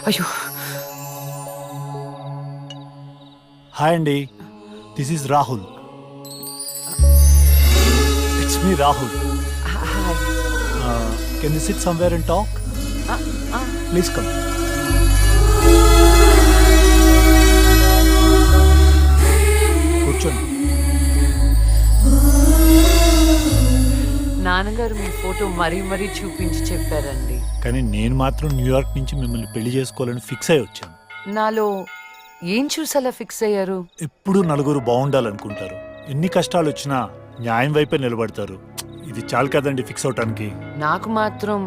అయ్యో హాయ్ అండి, this is Rahul. It's me Rahul. Can you SIT somewhere and talk? Please come. కూర్చోండి. నాన్నగారు మీ photo మరీ మరీ చూపించి చెప్పారండి. కానీ నేను మాత్రం న్యూయార్క్ నుంచి మిమ్మల్ని పెళ్లి చేసుకోవాలని ఫిక్స్ అయి వచ్చాను. నాలో ఏం చూసేలా ఫిక్స్ అయ్యారు? ఎప్పుడూ నలుగురు బాగుండాలనుకుంటారు. ఎన్ని కష్టాలు వచ్చినా న్యాయం వైపే నిలబడతారు. ఇది చాలు కదండి ఫిక్స్ అవటానికి. నాకు మాత్రం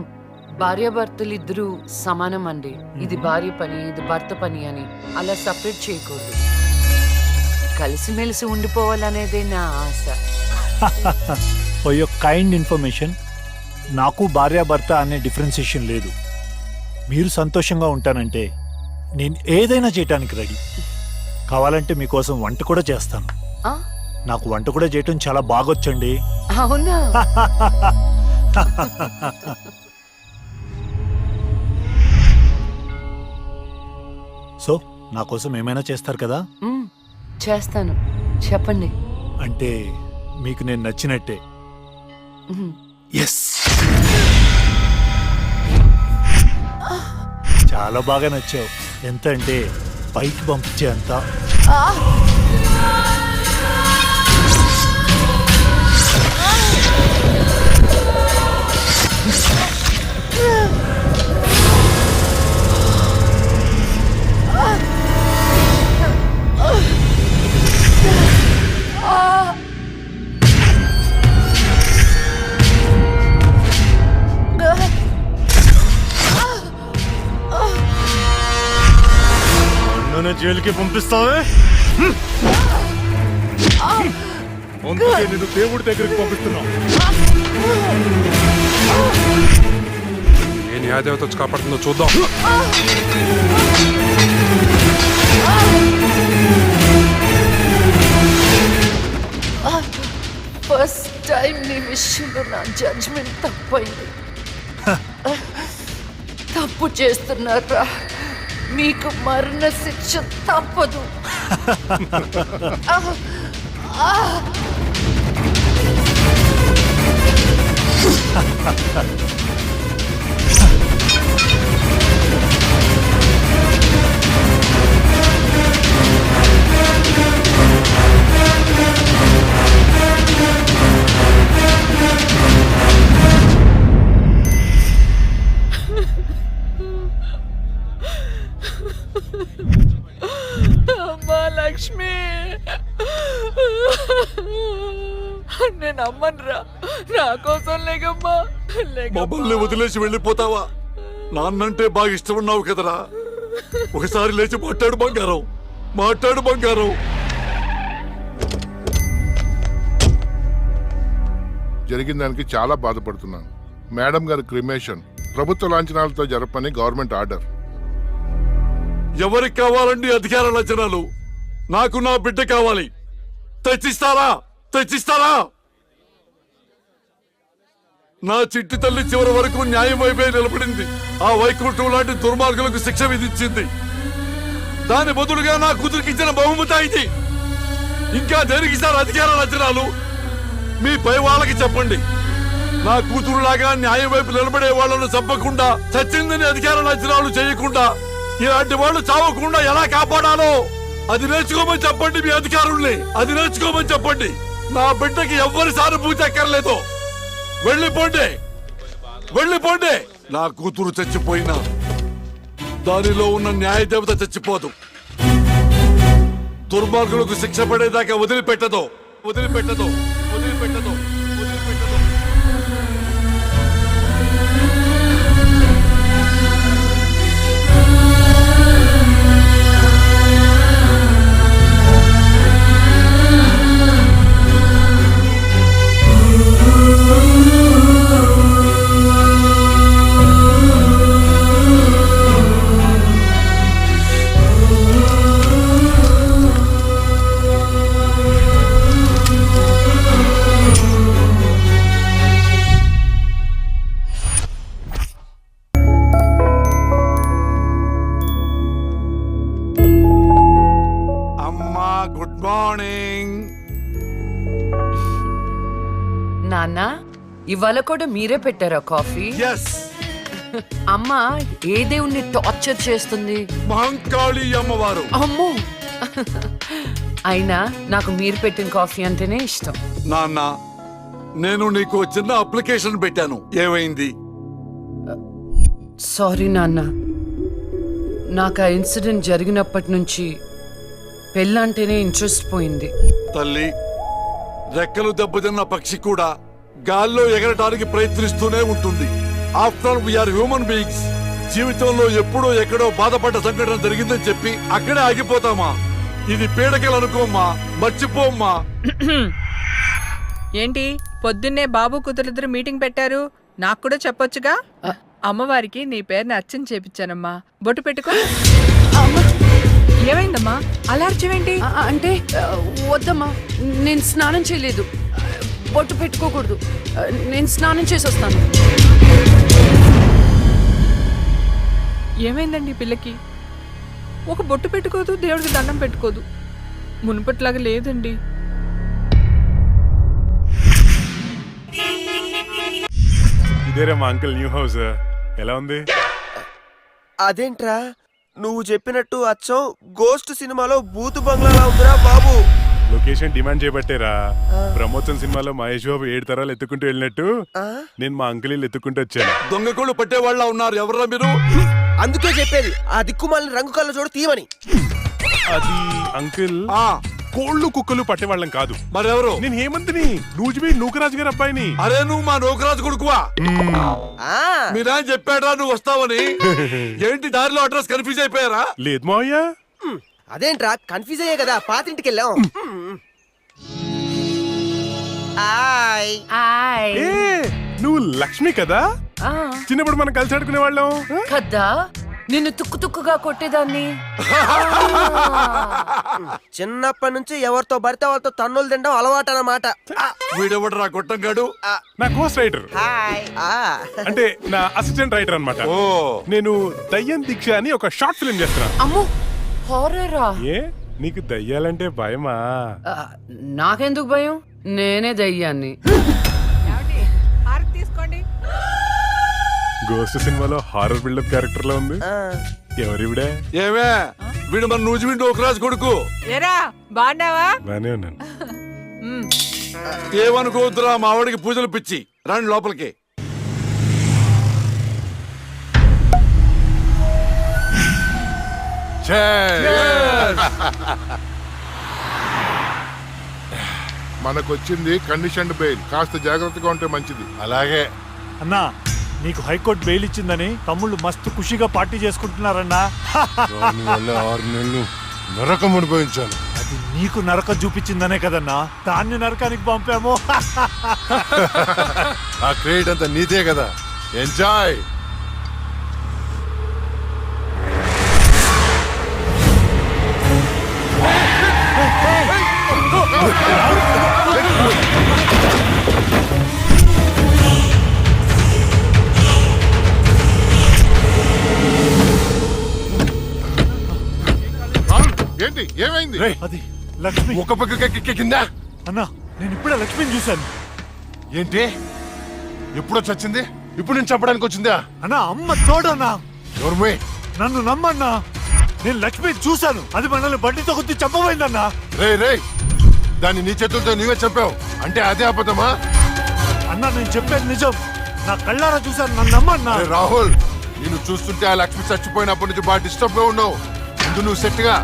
భార్యాభర్తలు ఇద్దరూ సమానం అండి. ఇది భార్య పని, ఇది భర్త పని అని అలా సపరేట్ చేయకూడదు. కలిసిమెలిసి ఉండిపోవాలనేదే నా ఆశ. ఫర్ యువర్ కైండ్ ఇన్ఫర్మేషన్, నాకు భార్యాభర్త అనే డిఫరెన్సియేషన్ లేదు. మీరు సంతోషంగా ఉంటానంటే నేను ఏదైనా చేయటానికి రెడీ. కావాలంటే మీకోసం వంట కూడా చేస్తాను. ఆ? నాకు వంట కూడా చేయటం చాలా బాగొచ్చండి. అవునా? సో నా కోసం ఏమైనా చేస్తారు కదా? చేస్తాను, చెప్పండి. అంటే మీకు నేను నచ్చినట్టే. ఎస్, చాలా బాగా నచ్చావు. ఎంత అంటే పైకి పంపించే అంత. జైలుకి పంపిస్తావే? అందుకే నేను దేవుడి దగ్గరికి పంపిస్తున్నా. ఏ న్యాయదేవత వచ్చి కాపాడుతుందో చూద్దాం. ఫస్ట్ టైం నీ విషయంలో నా జడ్జ్మెంట్ తప్పైంది. తప్పు చేస్తున్నారా? మీకు మరణ శిక్ష తప్పదు. అమ్మా లక్ష్మి, నేను అమ్మనురా. నా కోసం లేకమ్మా. మమ్మల్ని వదిలేసి వెళ్ళిపోతావా? నాన్నంటే బాగా ఇష్టం ఉన్నావు కదరా. ఒకసారి లేచి మాట్లాడు బంగారం, మాట్లాడు బంగారం. జరిగిన దానికి చాలా బాధపడుతున్నాను. మేడం గారి క్రిమేషన్ ప్రభుత్వ లాంఛనాలతో జరపని గవర్నమెంట్ ఆర్డర్. ఎవరికి కావాలండి అధికార లాంఛనాలు? నాకు నా బిడ్డ కావాలి. తెచ్చిస్తారా? తెచ్చిస్తారా? నా చిట్టి తల్లి చివరి వరకు న్యాయం వైపే నిలబడింది. ఆ వైకుంఠం లాంటి దుర్మార్గులకు శిక్ష విధించింది. దాని బదులుగా నా కూతురికి ఇచ్చిన బహుమతి ఇది. ఇంకా దేనికి సార్ అధికార లాంఛనాలు? మీ పై వాళ్ళకి చెప్పండి. నా కూతురులాగా న్యాయం వైపు నిలబడే వాళ్లను చంపకుండా, చచ్చిందని అధికార లాంఛనాలు చేయకుండా, ఇలాంటి వాళ్ళు చావకుండా ఎలా కాపాడాలో అది నేర్చుకోమని చెప్పండి. మీ అధికారుల్ని అది నేర్చుకోమని చెప్పండి. నా బిడ్డకి ఎవ్వరి సానుభూతి అక్కర్లేదు. వెళ్ళిపోండి, వెళ్ళిపోండి. నా కూతురు చచ్చిపోయినా దానిలో ఉన్న న్యాయ దేవత చచ్చిపోదు. దుర్మార్గులకు శిక్ష పడేదాకా వదిలిపెట్టదు, వదిలిపెట్టదు, వదిలిపెట్టదు, వదిలిపెట్టదు. మార్నింగ్. నాన్న ఇవాళ కూడా మీరే పెట్టారా కాఫీ? ఎస్, అమ్మ ఏ దేవుణ్ణి టార్చర్ చేస్తుంది? మహంకాళి అమ్మవారు. అమ్మో అయినా నాకు మీరు పెట్టిన కాఫీ అంటేనే ఇష్టం. నాన్న, నేను నీకు చిన్న అప్లికేషన్ పెట్టాను, ఏమైంది? సారీ నాన్న, నాకు ఆ ఇన్సిడెంట్ జరిగినప్పటి నుంచి పెళ్ళంటేనే ఇంట్రెస్ట్ పోయింది. తల్లి, రెక్కలు దెబ్బతిన్న పక్షి కూడా గాల్లో ఎగరటానికి ప్రయత్నిస్తూనే ఉంటుంది. After all we are human beings. జీవితంలో ఎప్పుడో ఎక్కడో బాధపడ్డ సంఘటన జరిగిందని చెప్పి అక్కడే ఆగిపోతామా? ఇది పీడకలు అనుకోమ్మా, మర్చిపోమ్మా. ఏంటి పొద్దున్నే బాబు కూతురిద్దరు మీటింగ్ పెట్టారు? నాకు కూడా చెప్పొచ్చుగా. అమ్మవారికి నీ పేరుని అర్చన చేపించానమ్మా. బొట్టు పెట్టుకో. ఏమైందమ్మా అలా అర్చమేంటి? అంటే వద్దమ్మా, నేను స్నానం చేయలేదు. బొట్టు పెట్టుకోకూడదు. నేను స్నానం చేసి వస్తాను. ఏమైందండి ఈ పిల్లకి? ఒక బొట్టు పెట్టుకోదు, దేవుడికి దండం పెట్టుకోదు. మునుపట్లాగా లేదండి. ఇదేరా మా అంకుల్ న్యూ హౌస్. ఎలా ఉంది? అదేంట్రా నువ్వు చెప్పినట్టు అచ్చం గోస్ట్ సినిమాలో బూతు బంగ్లాలా ఉందిరా బాబు. లొకేషన్ డిమాండ్ చేయబట్టేరా. బ్రహ్మోత్సవం సినిమాలో మహేష్ బాబు 7 తరాలు ఎత్తుకుంటూ వెళ్ళినట్టు నేను మా అంకుల్ ఇల్లు ఎత్తుకుంటూ వచ్చాను. దొంగకోళ్ళు పట్టే వాళ్ళ ఉన్నారు. ఎవరా మీరు? అందుకే చెప్పేది ఆ దిక్కుమాలిన రంగు కళ్ళ చూడు తీయమని. అది అంకుల్, కోళ్ళు కుక్కలు పట్టేవాళ్ళం కాదు. మరెవరు? నేను హేమంత్ని, నూజిబీ నూకరాజు గారి అబ్బాయిని. అరే, నువ్వు మా నౌకరాజు కొడుకువా? మీరా చెప్పాడా నువ్వు వస్తావని? ఏంటి దారిలో అడ్రస్ కన్ఫ్యూజ్ అయిపోయారా? లేదు మావయ్య. అదేంట్రా కన్ఫ్యూజ్ అయ్యే కదా పాతింటికి వెళ్ళాం. ఏ, నువ్వు లక్ష్మి కదా? చిన్నప్పుడు మనం కలిసి ఆడుకునే వాళ్ళం కదా. నిన్ను తుక్కు తుక్కుగా కొట్టేదాన్ని. చిన్నప్పటి నుంచి ఎవరితో పడితే వాళ్ళతో తన్నులు తినడం అలవాటు అన్నమాట. వీడెవడరా గొట్టంగాడు? నా కోస్ట్ రైటర్, అంటే నా అసిస్టెంట్ రైటర్ అన్నమాట. నేను దయ్యం దీక్ష అని ఒక షార్ట్ ఫిల్మ్ చేస్తున్నా. అమ్మో, హారరా? ఏ, నీకు దయ్యాలంటే భయమా? నాకెందుకు భయం? నేనే దయ్యాన్ని. తీసుకోండి. గోస్ట్ సినిమాలో హారర్ బిల్డప్ క్యారెక్టర్ లో ఉంది. ఎవరివిడే? ఏమే, వీడు మన నూజిబీ నౌకరాజు కొడుకు. ఏరా బాగున్నావా? బానే ఉన్నాను. ఏమనుకోవద్దురా, మా ఆవిడికి పూజలు పిచ్చి. రండి లోపలికి. మనకొచ్చింది కండిషన్డ్ బెయిల్. కాస్త జాగ్రత్తగా ఉంటే మంచిది. అలాగే అన్నా, నీకు హైకోర్టు బెయిల్ ఇచ్చిందని తమ్ముళ్ళు మస్తు ఖుషిగా పార్టీ చేసుకుంటున్నారన్నా. 6 నెలలు నరకం అనుభవించాను. అది నీకు నరకం చూపించిందనే కదన్నా దాన్ని నరకానికి పంపాము. ఆ క్రెడిట్ అంతా నీదే కదా. ఎంజాయ్. ఏంటి ఏమైంది? అది లక్ష్మి. ఒక పక్క కింద. అన్నా, నేను ఇప్పుడే లక్ష్మిని చూశాను. ఏంటి? ఎప్పుడో చచ్చింది? ఇప్పుడు నేను చెప్పడానికి వచ్చిందా? అన్నా, అమ్మ తోడన్నా. ఎవరు? నన్ను నమ్మన్నా, నేను లక్ష్మిని చూశాను. అది మనల్ని బండితో కొద్ది చంపబోయిందన్నా. రే రే, దాన్ని నీ చేతులతో నీవే చెప్పావు అంటే అదే అబద్ధమా? అన్నా, నేను చెప్పేది నిజం. నా కళ్ళారా చూశాను, నన్ను నమ్మన్నా. రాహుల్, నేను చూస్తుంటే ఆ లక్ష్మి చచ్చిపోయినప్పటి నుంచి బాగా డిస్టర్బ్ గా ఉన్నావు. ముందు నువ్వు సెట్ గా.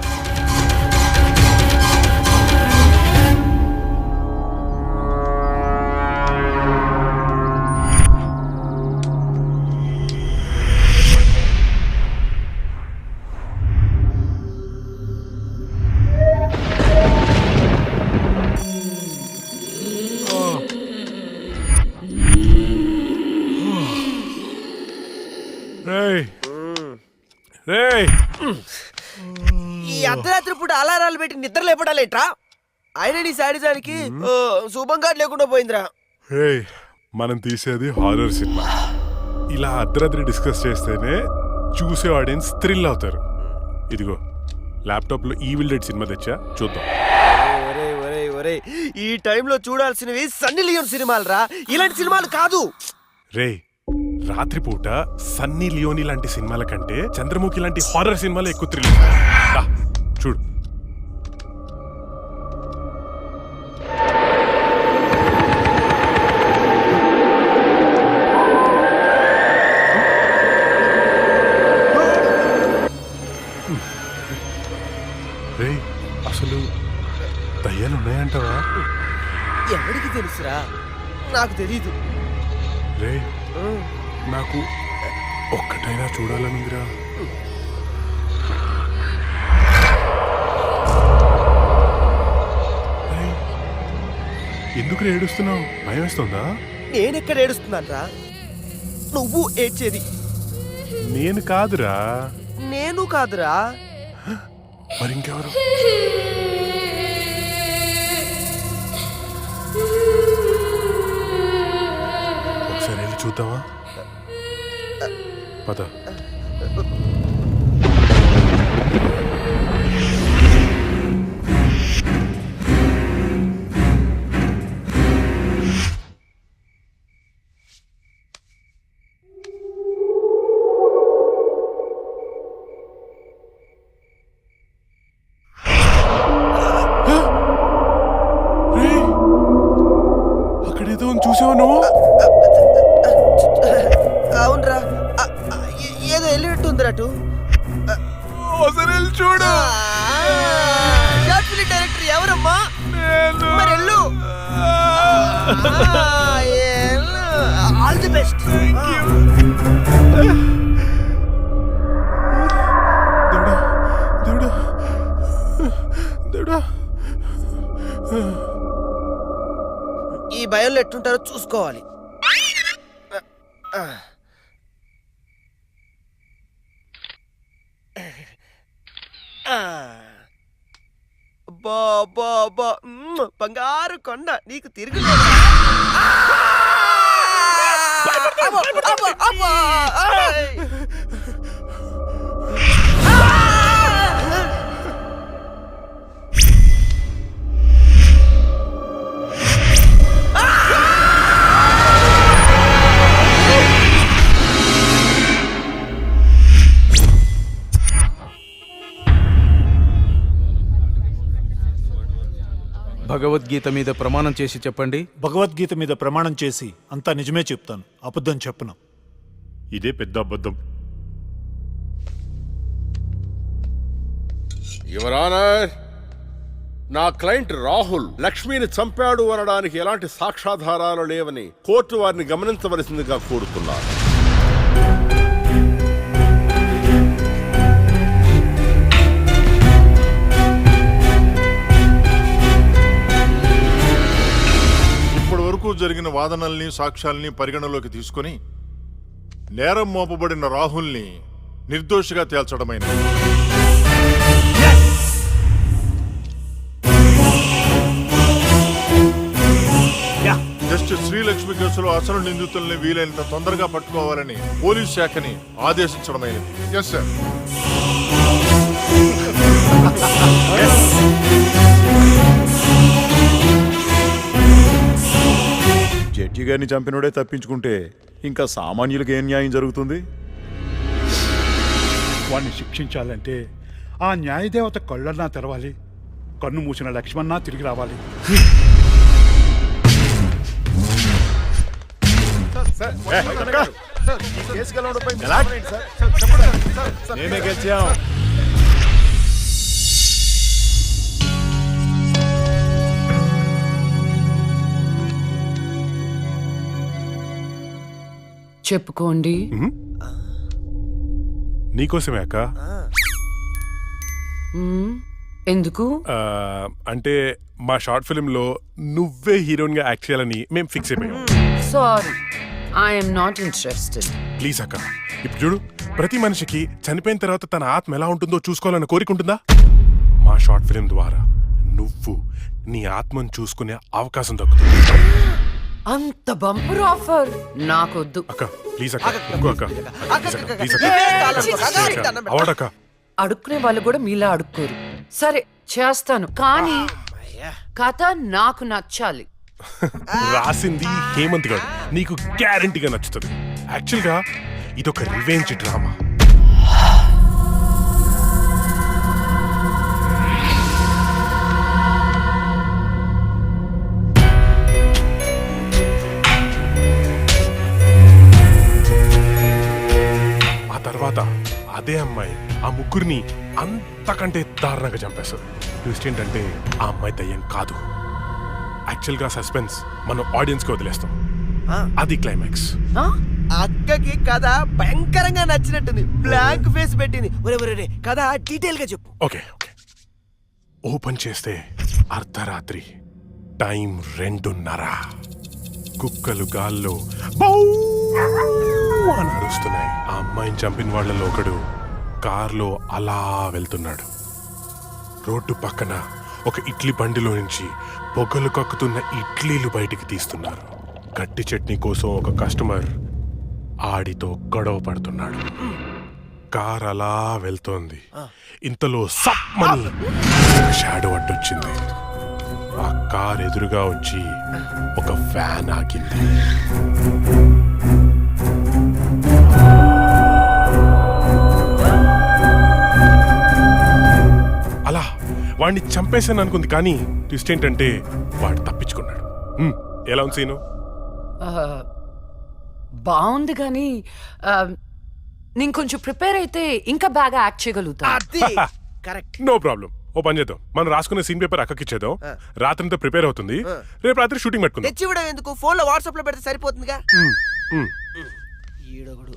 ఈ అర్ధరాత్రి పూట అలారాలు పెట్టి నిద్ర లేపడాలేట్రా? ఆయన నీ శాడిజానికి శుభంగా లేకుండా పోయిందిరా. మనం తీసేది హారర్ సినిమా. ఇలా అర్ధరాత్రి డిస్కస్ చేస్తేనే చూసే ఆడియన్స్ థ్రిల్ అవుతారు. ఇదిగో ల్యాప్టాప్ లో ఈవిల్ డెడ్ సినిమా తెచ్చా, చూద్దాం. ఒరే ఈ టైంలో చూడాల్సినవి సన్నీ లియోన్ సినిమాలు రా, ఇలాంటి సినిమాలు కాదు. రే రాత్రిపూట సన్నీ లియోని లాంటి సినిమాల కంటే చంద్రముఖి లాంటి హారర్ సినిమాలు ఎక్కువ థ్రిల్. చూడు రే అసలు దయ్యాలు ఉన్నాయంటావా? ఎవరికి తెలుసురా, నాకు తెలీదు. రే నాకు ఒక్కటైనా చూడాలనుందిరా. రేయ్, ఎందుకు ఏడుస్తున్నావు? భయం వేస్తుందా? నేనెక్కడ ఏడుస్తున్నాను రా, నువ్వు ఏడ్చేది. నేను కాదురా. నేను కాదురా. మరి ఇంకెవరు? ఒకసారి వెళ్ళి చూద్దామా? పద. అక్కడేదో చూసావా నువ్వు? అవునరా, ఏదో వెళ్ళినట్టుందిరా అటు. ఒకసారి వెళ్ళి చూడు. షార్ట్ ఫిల్మ్ డైరెక్టర్ ఎవరమ్మా? మరి వెళ్ళు. All the best. దేవుడా దేవుడా దేవుడా. ఈ భయంలో ఎట్టుంటారో చూసుకోవాలి. బంగారు కొండ నీకు తిరిగి భగవద్గీత మీద ప్రమాణం చేసి చెప్పండి. భగవద్గీత మీద ప్రమాణం చేసి అంతా నిజమే చెప్తాను, అబద్ధం చెప్పను. ఇదే పెద్ద అబద్ధం. యువర్ ఆనర్, నా క్లయింట్ రాహుల్ లక్ష్మిని చంపాడు అనడానికి ఎలాంటి సాక్ష్యాధారాలు లేవని కోర్టు వారిని గమనించవలసిందిగా కోరుతున్నారు. ఇప్పటి వరకు జరిగిన వాదనల్ని సాక్ష్యాల్ని పరిగణలోకి తీసుకుని నేరం మోపబడిన రాహుల్ని నిర్దోషిగా తేల్చడమైనది. జస్టిస్ శ్రీలక్ష్మి కేసులో అసలు నిందితుల్ని వీలైనంత తొందరగా పట్టుకోవాలని పోలీస్ శాఖని ఆదేశించడమైనది. Yes sir. జడ్జి గారిని చంపినోడే తప్పించుకుంటే ఇంకా సామాన్యులకు ఏం న్యాయం జరుగుతుంది? వాణ్ణి శిక్షించాలంటే ఆ న్యాయదేవత కళ్ళన్నా తెరవాలి, కన్ను మూసిన లక్ష్మణ తిరిగి రావాలి. నేనే గెలిచాం. చెప్పుకోండి. నీకోసమే అక్క. ఎందుకు? అంటే మా షార్ట్ ఫిల్మ్ లో నువ్వే హీరోయిన్ గా యాక్ట్ చేయాలని మేము ఫిక్స్ అయిపోయాం. Sorry, I'm not interested. Please అక్క, ఇప్పుడు చూడు, ప్రతి మనిషికి చనిపోయిన తర్వాత తన ఆత్మ ఎలా ఉంటుందో చూసుకోవాలని కోరిక ఉంటుందా? మా షార్ట్ ఫిల్మ్ ద్వారా నువ్వు నీ ఆత్మను చూసుకునే అవకాశం దక్కుతుంది. అంత బంపర్ ఆఫర్ నాకొద్దు. అక్క ప్లీజ్ అక్క, ఇంకో అక్క, ప్లీజ్ అక్క, అవార్డ్ అక్క. అడుక్కునే వాళ్ళు కూడా మీలా అడుక్కోరు. సరే చేస్తాను, కానీ కథ నాకు నచ్చాలి. రాసింది హేమంత్ గారు, నీకు గ్యారంటీగా నచ్చుతుంది. యాక్చువల్గా ఇదొక రివెంజ్ డ్రామా. ఆ తర్వాత అదే అమ్మాయి ఆ ముగ్గురిని అంతకంటే దారుణంగా చంపేస్తుంది. ట్విస్ట్ ఏంటంటే ఆ అమ్మాయి దయ్యం కాదు. యాక్చువల్గా సస్పెన్స్ మనం ఆడియన్స్ కి వదిలేస్తాం. అది క్లైమాక్స్. అక్కకి కథ భయంకరంగా నచ్చినట్టుంది. బ్లాంక్ ఫేస్ పెట్టింది. ఒరే ఒరే రే, కథ డీటెయిల్ గా చెప్పు. Okay okay. ఓపెన్ చేస్తే అర్ధరాత్రి, టైం 2:30. కుక్కలు గాల్లో బౌ అని అరుస్తున్నాయి. ఆ అమ్మాయిని చంపిన వాళ్ళలో ఒకడు కార్లో అలా వెళ్తున్నాడు. రోడ్డు పక్కన ఒక ఇడ్లీ బండిలో నుంచి పొగలు కక్కుతున్న ఇడ్లీలు బయటికి తీస్తున్నారు. గట్టి చట్నీ కోసం ఒక కస్టమర్ ఆడితో గొడవ పడుతున్నాడు. కార్ అలా వెళ్తోంది. ఇంతలో సమ్మని షాడో అడ్డొచ్చింది. ఆ కార్ ఎదురుగా వచ్చి ఒక ఫ్యాన్ ఆగింది. అలా వాడిని చంపేశాను అనుకుంది, కానీ ట్విస్ట్ ఏంటంటే వాడు తప్పించుకున్నాడు. ఎలా ఉంది సీను? బాగుంది కానీ నేను కొంచెం ప్రిపేర్ అయితే ఇంకా బాగా యాక్ట్ చేయగలుగుతా. కరెక్ట్. No problem. ఓ పని చేద్దాం, మనం రాసుకునే సీన్ పేపర్ అక్కకిచ్చేద్దాం. రాత్రంతా ప్రిపేర్ అవుతుంది. రేపు రాత్రి షూటింగ్ పెట్టుకుందాం. తెచ్చి కూడా ఎందుకు, ఫోన్ లో వాట్సాప్ లో పెడితే సరిపోతుందిగా. మ్, మ్. ఈడొకడు